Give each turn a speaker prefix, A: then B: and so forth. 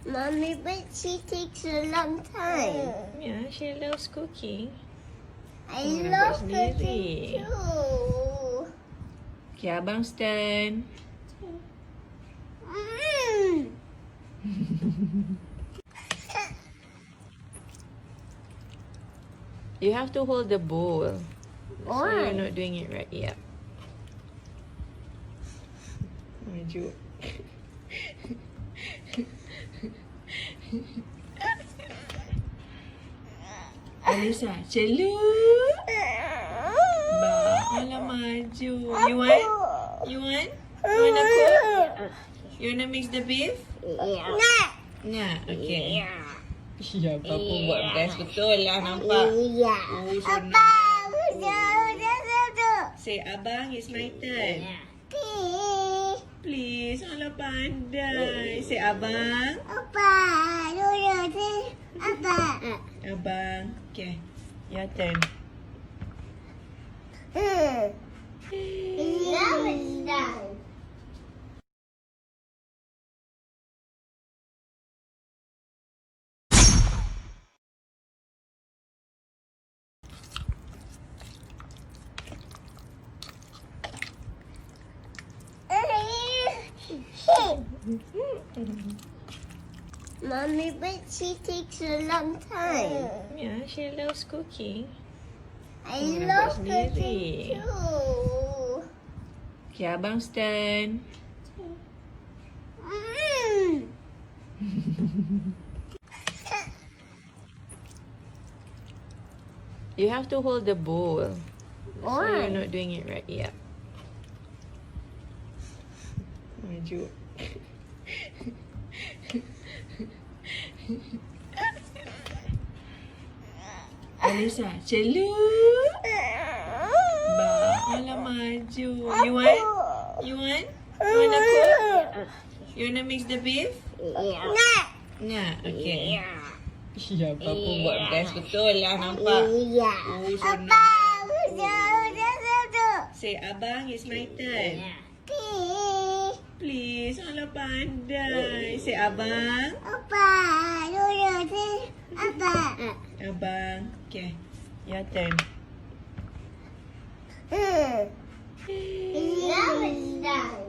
A: Mommy, but she takes a long time.
B: Yeah, she loves cooking.
A: I
B: Oh,
A: love
B: nampak
A: cooking
B: sendiri.
A: too.
B: Okay, abang stand.
A: Mm.
B: You have to hold the bowl. So
A: Why?
B: you're not doing it right. Yeah. Maju. Alisa, celu. Ba, alah maju. You want? You want? You wanna cook? You wanna mix the beef?
A: Nah.
B: Nah, okay. Ya, Papa buat best betul lah nampak.
A: Yeah.
B: Oh, so
A: Abang,
B: Say, abang, it's my turn.
A: Please.
B: Please, alah pandai. Say, abang.
A: Abang, Abang.
B: Abang. Okay, your turn.
A: Now it's done. Mommy, but she takes a long time.
B: Yeah, she loves cooking.
A: I
B: Oh,
A: love
B: nampak
A: cooking
B: sendiri.
A: too.
B: Okay, abang stand.
A: Mm.
B: You have to hold the bowl. So
A: Why?
B: you're not doing it right. Yeah. Maju. Alisa, celu. Ba, alah maju. You want? You want? You wanna cook? You wanna mix the beef?
A: Nah.
B: Nah, okay. Ya, Papa buat best betul lah nampak.
A: Yeah.
B: Oh, so
A: Abang,
B: Say, abang, it's my turn.
A: Please.
B: Please, alah pandai. Say, abang.
A: Abang, Abang.
B: Abang. Okay, your turn.
A: Now it's done.